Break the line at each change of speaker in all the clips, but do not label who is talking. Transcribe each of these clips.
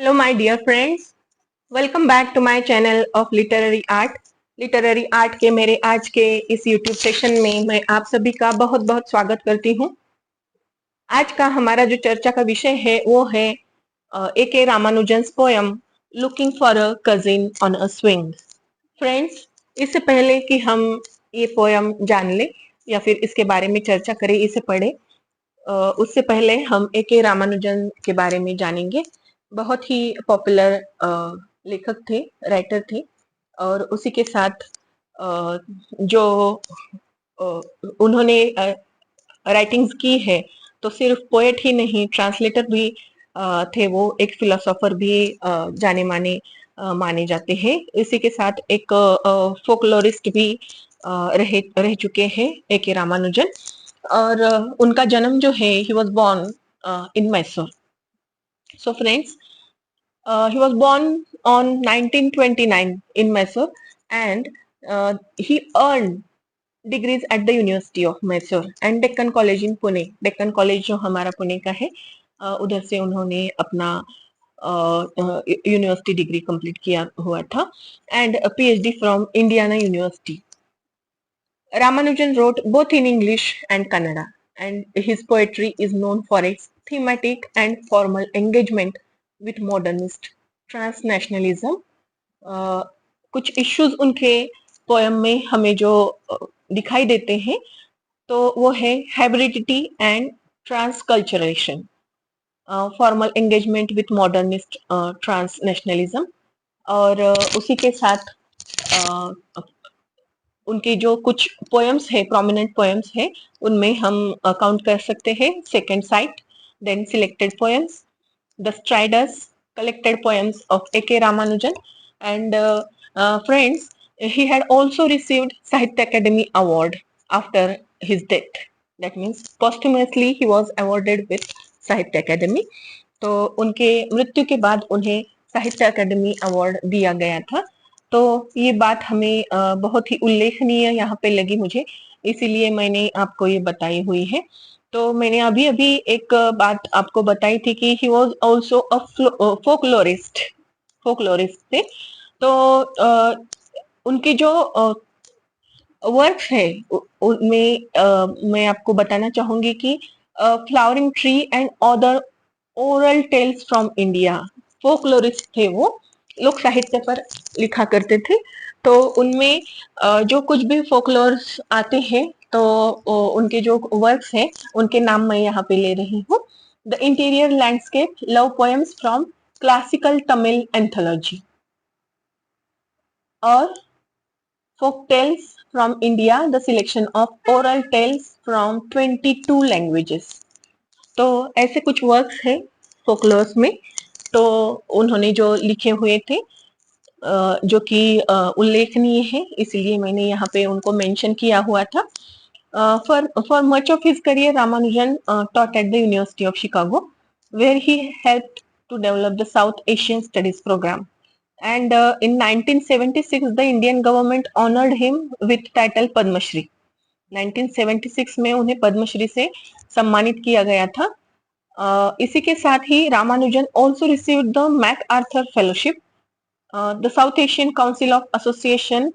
Hello, my dear friends. Welcome back to my channel of Literary Art. Literary art के मेरे आज के इस YouTube सेशन में मैं आप सभी का बहुत बहुत स्वागत करती हूँ। आज का हमारा जो चर्चा का विषय है वो है ए के Ramanujan poem looking for a cousin on a swing. Friends, इससे पहले कि हम ये पोयम जान ले या फिर इसके बारे में चर्चा करें, इसे पढ़े, उससे पहले हम ए के रामानुजन के बारे में जानेंगे। बहुत ही पॉपुलर लेखक थे, राइटर थे, और उसी के साथ जो उन्होंने राइटिंग्स की है, तो सिर्फ पोएट ही नहीं, ट्रांसलेटर भी थे वो, एक फिलोसोफर भी जाने माने माने जाते हैं। इसी के साथ एक फोकलोरिस्ट भी रह चुके हैं ए के रामानुजन। और उनका जन्म जो है, he was born in Mysore. So friends, he was born on 1929 in Mysore, and he earned degrees at the University of Mysore and Deccan College in Pune. Deccan College जो हमारा पुणे का है, उधर से उन्होंने अपना यूनिवर्सिटी डिग्री कंप्लीट किया हुआ था, and PhD from Indiana university. Ramanujan wrote both in English and Kannada, and his poetry is known for its thematic and formal engagement with modernist transnationalism. अ, कुछ इश्यूज उनके पोयम में हमें जो दिखाई देते हैं, तो वो है hybridity and transculturation, formal engagement with modernist transnationalism, और उसी के साथ अ, उनके जो कुछ पोएम्स है, प्रोमिनेंट पोएम्स है, उनमें हम काउंट कर सकते हैं second sight, then selected poems, the striders, collected poems of A.K. Ramanujan, and friends, he had also received Sahitya Academy Award after his death. That means posthumously he was awarded with Sahitya Academy. तो उनके मृत्यु के बाद उन्हें साहित्य अकादमी award दिया गया था। तो ये बात हमें बहुत ही उल्लेखनीय यहाँ पे लगी मुझे, इसीलिए मैंने आपको ये बताई हुई है। तो मैंने अभी अभी एक बात आपको बताई थी कि ही वॉज ऑल्सो अ फोकलोरिस्ट थे। तो उनकी जो वर्क है उनमें मैं आपको बताना चाहूंगी कि Flowering Tree and Other Oral Tales from India, folklorist थे वो, लोक साहित्य पर लिखा करते थे। तो उनमें जो कुछ भी फोकलोर्स आते हैं, तो उनके जो वर्क्स हैं उनके नाम मैं यहाँ पे ले रही हूँ। The interior landscape, love poems from classical Tamil anthology, और folk tales from India, the selection of oral tales from 22 languages. तो ऐसे कुछ वर्क्स है फोकलोर्स में, तो उन्होंने जो लिखे हुए थे, जो कि उल्लेखनीय है, इसलिए मैंने यहाँ पे उनको मेंशन किया हुआ था. For much of his career, Ramanujan taught at the University of Chicago, where he helped to develop the South Asian Studies program. And in 1976, the Indian government honored him with title Padma Shri. 1976 में उन्हें पद्मश्री से सम्मानित किया गया था. इसी के साथ ही Ramanujan also received the MacArthur Fellowship, the South Asian Council of Association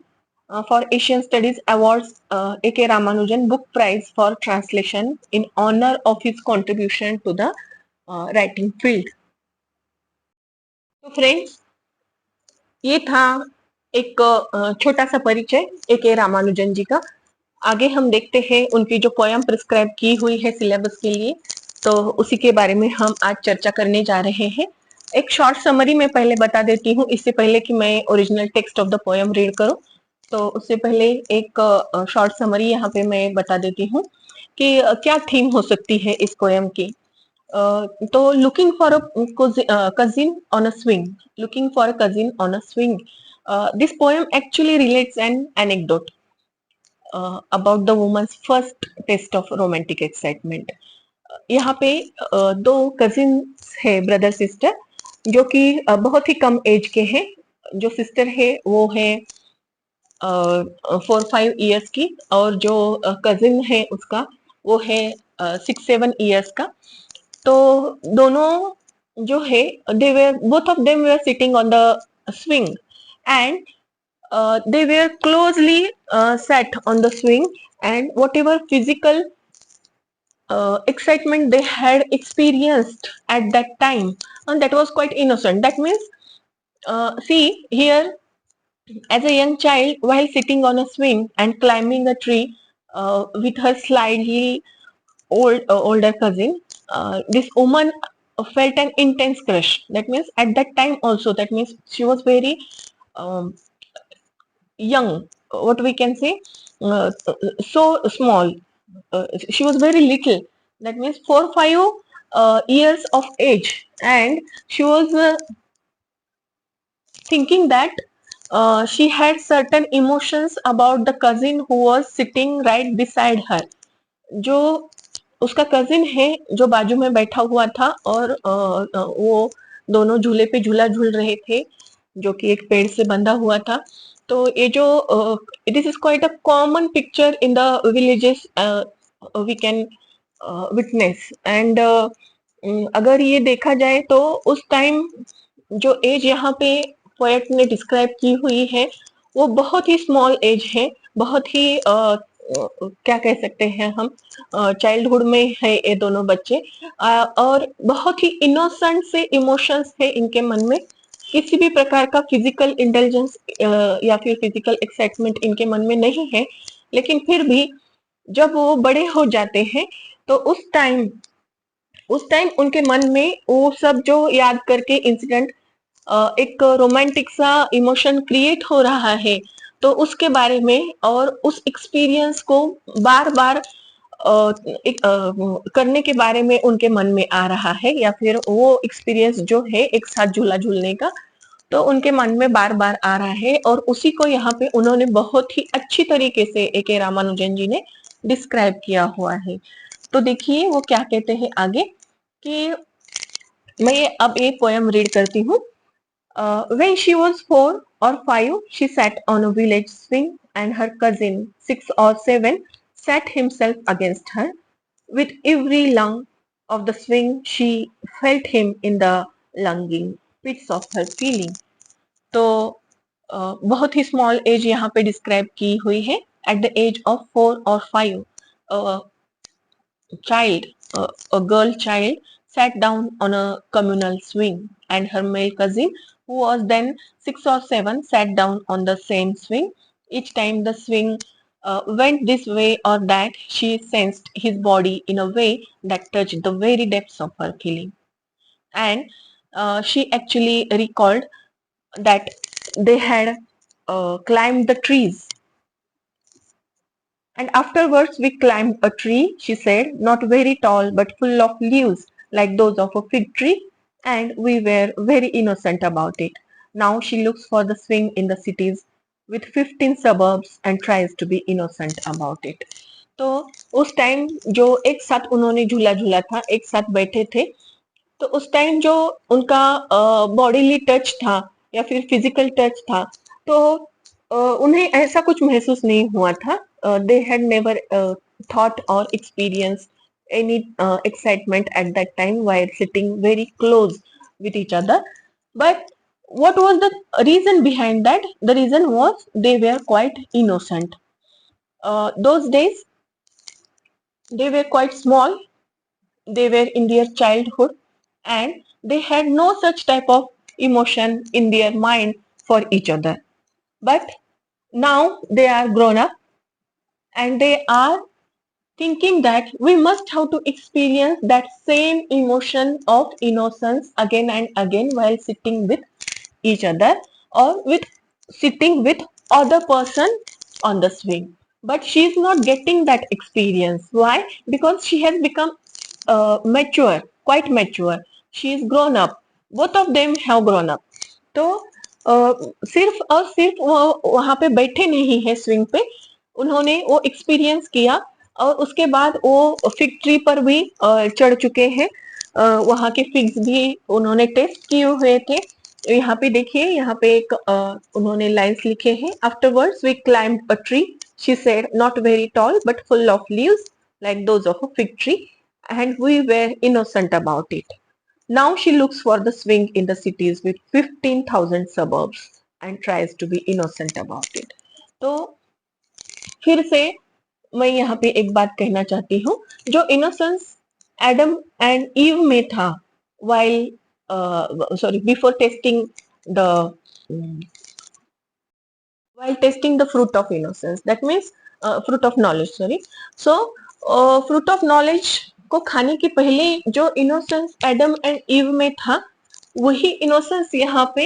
for Asian Studies awards A.K. Ramanujan Book Prize for Translation in honor of his contribution to the writing field. तो फ्रेंड्स, ये था एक छोटा सा परिचय A.K. Ramanujan जी का. आगे हम देखते हैं उनकी जो पोयम प्रिस्क्राइब की हुई है सिलेबस के लिए, तो उसी के बारे में हम आज चर्चा करने जा रहे हैं. एक शॉर्ट समरी मैं पहले बता देती हूँ, इससे पहले कि मैं original text of the poem read करूँ. तो उससे पहले एक शॉर्ट समरी यहाँ पे मैं बता देती हूँ कि क्या थीम हो सकती है इस पोयम की. तो looking for a cousin on a swing, looking for a cousin on a swing, this poem actually relates an anecdote about the woman's first taste of romantic excitement. यहाँ पे दो कजिन है, ब्रदर सिस्टर, जो कि बहुत ही कम as के हैं. जो सिस्टर है वो है 4-5 ईयर्स की, और जो कजिन है उसका वो है 6-7 ईयर्स का. तो दोनों जो है, they were both of them were sitting on the swing, and they were closely sat on the swing, and whatever physical excitement they had experienced at that time, and that was quite innocent. That means, see here, as a young child, while sitting on a swing and climbing a tree with her slightly older cousin, this woman felt an intense crush. That means at that time also, that means she was very um, young. What we can say, so small. She was very little. That means 4 5 years of age, and she was thinking that she had certain emotions about the cousin who was sitting right beside her. जो उसका cousin है जो बाजू में बैठा हुआ था, और वो दोनों झूले पे झूला झूल रहे थे, जो कि एक पेड़ से बंधा हुआ था। तो ये जो this is quite a common picture in the villages, we can witness, and अगर ये देखा जाए तो उस टाइम जो एज यहाँ पे पोएट ने डिस्क्राइब की हुई है, वो बहुत ही स्मॉल एज है, बहुत ही क्या कह सकते हैं हम, चाइल्डहुड में है ये दोनों बच्चे, और बहुत ही इनोसेंट से इमोशंस है इनके मन में। किसी भी प्रकार का फिजिकल इंटेलिजेंस या फिर फिजिकल एक्साइटमेंट इनके मन में नहीं है, लेकिन फिर भी जब वो बड़े हो जाते हैं तो उस टाइम उनके मन में वो सब जो याद करके इंसिडेंट एक रोमांटिक सा इमोशन क्रिएट हो रहा है, तो उसके बारे में और उस एक्सपीरियंस को बार बार करने के बारे में उनके मन में आ रहा है, या फिर वो एक्सपीरियंस जो है एक साथ झूला झूलने का, तो उनके मन में बार बार आ रहा है, और उसी को यहाँ पे उन्होंने बहुत ही अच्छी तरीके से ए के रामानुजन जी ने डिस्क्राइब किया हुआ है। तो देखिए वो क्या कहते हैं आगे, कि मैं ये अब एक पोएम रीड करती हूँ। When she was 4 or 5, she sat on a village swing, and her cousin, 6 or 7, sat himself against her. With every lung of the swing, she felt him in the longing pits of her feeling. तो बहुत ही small as यहाँ पे describe की हुई है। At the age of 4 or 5, child, a girl child, sat down on a communal swing, and her male cousin, who was then 6 or 7, sat down on the same swing. Each time the swing went this way or that, she sensed his body in a way that touched the very depths of her feeling. And she actually recalled that they had climbed the trees, and afterwards we climbed a tree, she said, not very tall but full of leaves like those of a fig tree, and we were very innocent about it. Now she looks for the swing in the cities with 15 suburbs and tries to be innocent about it. तो उस time जो एक साथ उन्होंने झूला झूला था, एक साथ बैठे थे, तो उस टाइम जो उनका बॉडीली टच था या फिर फिजिकल टच था, तो उन्हें ऐसा कुछ महसूस नहीं हुआ था। दे हैड नेवर थॉट और experience any excitement at that time while sitting very close with each other. But what was the reason behind that? The reason was they were quite innocent. Those days they were quite small, they were in their childhood, and they had no such type of emotion in their mind for each other. But now they are grown up, and they are thinking that we must have to experience that same emotion of innocence again and again while sitting with each other, or with sitting with other person on the swing. But she is not getting that experience. Why? Because she has become mature, quite mature. She is grown up. Both of them have grown up. तो सिर्फ और सिर्फ वो वहां पे बैठे नहीं है स्विंग पे, उन्होंने वो एक्सपीरियंस किया, और उसके बाद वो फिग ट्री पर भी चढ़ चुके हैं। वहां के फिग्स भी उन्होंने टेस्ट किए हुए थे। यहाँ पे देखिए, यहाँ पे एक उन्होंने लाइंस लिखे हैं। Afterwards we climbed a tree, she said, not very tall but full of leaves like those of a fig tree, and we were innocent about it. Now she looks for the swing in the cities with 15,000 suburbs and tries to be innocent about it. तो फिर से मैं यहाँ पे एक बात कहना चाहती हूँ, जो इनोसेंस एडम एंड ईव में था while sorry before testing the while testing the fruit of innocence, that means fruit of knowledge, sorry. So fruit of knowledge को खाने के पहले जो इनोसेंस एडम एंड ईव में था, वही इनोसेंस यहाँ पे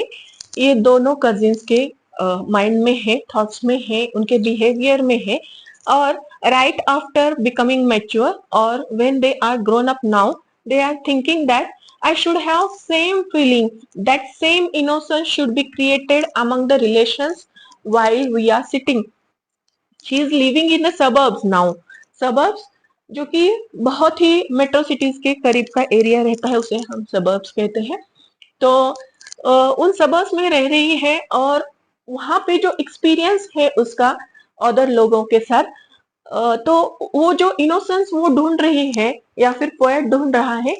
ये दोनों कजिन्स के माइंड में है, थॉट्स में है, उनके बिहेवियर में है. और राइट आफ्टर बिकमिंग मैच्योर और when they are grown up now, they are thinking that I should have same feeling, that same innocence should be created among the relations while we are sitting. She is living in the suburbs now. Suburbs जो कि बहुत ही metro cities के करीब का area रहता है, उसे हम सबर्ब्स कहते हैं. तो उन सबर्ब्स में रह रही है और वहां पे जो एक्सपीरियंस है उसका अदर लोगों के साथ, तो वो जो इनोसेंस वो ढूंढ रही है या फिर पोएट ढूंढ रहा है,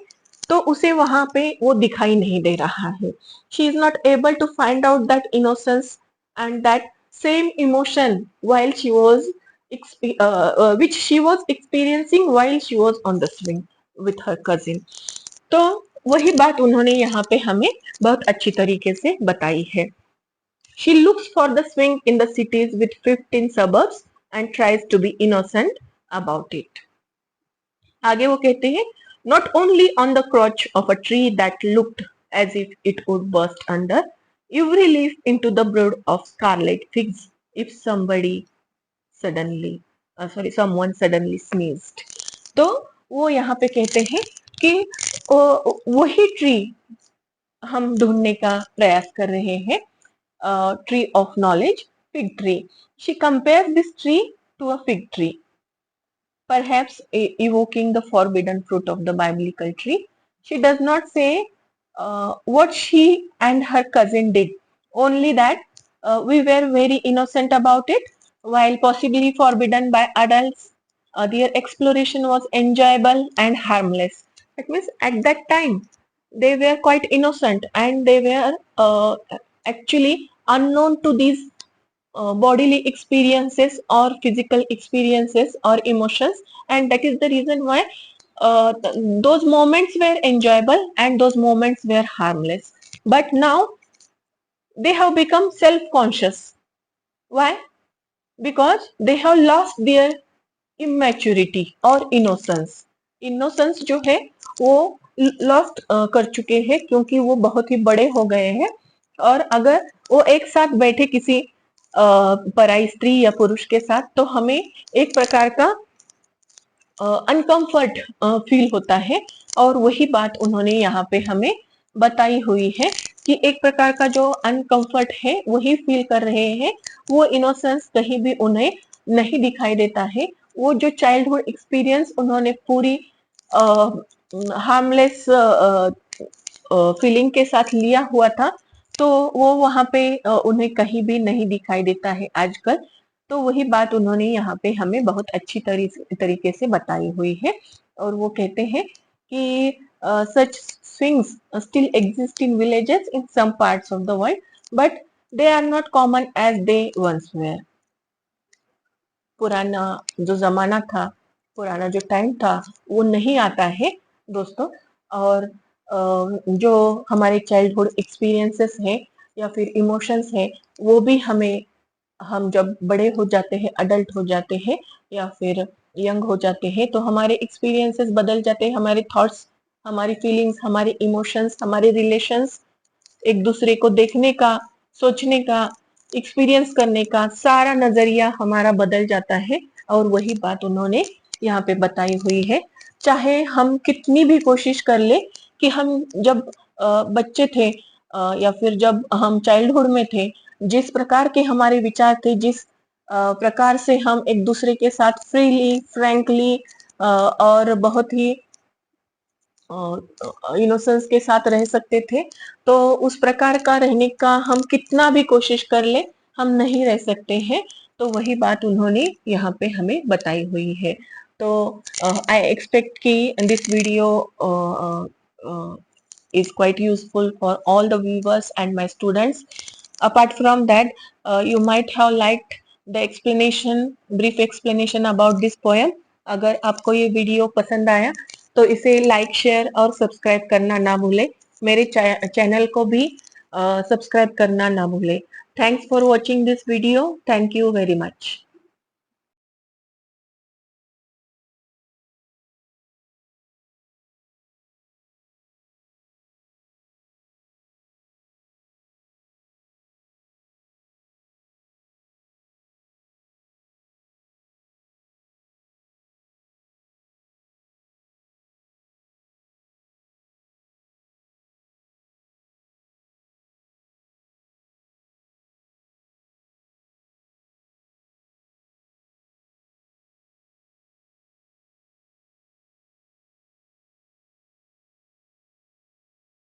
तो उसे वहां पे वो दिखाई नहीं दे रहा है. She is not able to find out that innocence and that same emotion while she was which she was experiencing while she was on the swing with her cousin. तो वही बात उन्होंने यहाँ पे हमें बहुत अच्छी तरीके से बताई है. She looks for the swing in the cities with 15 suburbs and tries to be innocent about it. आगे वो कहते हैं, not only on the crotch of a tree that looked as if it would burst under every leaf into the brood of scarlet figs if someone suddenly sneezed. तो वो यहाँ पे कहते हैं कि वही ट्री हम ढूंढने का प्रयास कर रहे हैं, tree of knowledge, fig tree. She compares this tree to a fig tree, perhaps evoking the forbidden fruit of the biblical tree. She does not say what she and her cousin did, only that we were very innocent about it, while possibly forbidden by adults. Their exploration was enjoyable and harmless. That means at that time they were quite innocent and they were actually unknown to these bodily experiences or physical experiences or emotions, and that is the reason why those moments were enjoyable and those moments were harmless. But now they have become self-conscious. Why? Because they have lost their immaturity और innocence. Innocence जो है वो lost कर चुके हैं क्योंकि वो बहुत ही बड़े हो गए हैं. और अगर वो एक साथ बैठे किसी पराई स्त्री या पुरुष के साथ, तो हमें एक प्रकार का अनकंफर्ट फील होता है. और वही बात उन्होंने यहाँ पे हमें बताई हुई है कि एक प्रकार का जो अनकंफर्ट है वही फील कर रहे हैं. वो इनोसेंस कहीं भी उन्हें नहीं दिखाई देता है. वो जो चाइल्डहुड एक्सपीरियंस उन्होंने पूरी हार्मलेस फीलिंग के साथ लिया हुआ था, तो वो वहां पे उन्हें कहीं भी नहीं दिखाई देता है आजकल. तो वही बात उन्होंने यहाँ पे हमें बहुत अच्छी तरीके से बताई हुई है. और वो कहते हैं कि सच swings still exist in villages in some parts of the world, but they are not common as they once were. पुराना जो जमाना था, पुराना जो टाइम था, वो नहीं आता है दोस्तों. और जो हमारे चाइल्डहुड एक्सपीरियंसेस हैं या फिर इमोशंस हैं, वो भी हम जब बड़े हो जाते हैं, अडल्ट हो जाते हैं या फिर यंग हो जाते हैं, तो हमारे एक्सपीरियंसेस बदल जाते हैं. हमारे थॉट्स, हमारी फीलिंग्स, हमारे इमोशंस, हमारे रिलेशंस, एक दूसरे को देखने का, सोचने का, एक्सपीरियंस करने का सारा नजरिया हमारा बदल जाता है. और वही बात उन्होंने यहाँ पे बताई हुई है. चाहे हम कितनी भी कोशिश कर ले कि हम जब बच्चे थे या फिर जब हम चाइल्डहुड में थे, जिस प्रकार के हमारे विचार थे, जिस प्रकार से हम एक दूसरे के साथ फ्रीली, फ्रैंकली और बहुत ही इनोसेंस के साथ रह सकते थे, तो उस प्रकार का रहने का हम कितना भी कोशिश कर ले, हम नहीं रह सकते हैं. तो वही बात उन्होंने यहाँ पे हमें बताई हुई है. तो आई एक्सपेक्ट कि this video is quite useful for all the viewers and my students. Apart from that, you might have liked the explanation, brief explanation about this poem. अगर आपको ये वीडियो पसंद आया तो इसे लाइक शेयर और subscribe करना ना भूले, मेरे चैनल को भी सब्सक्राइब करना ना भूले. Thanks for watching this video. Thank you very much.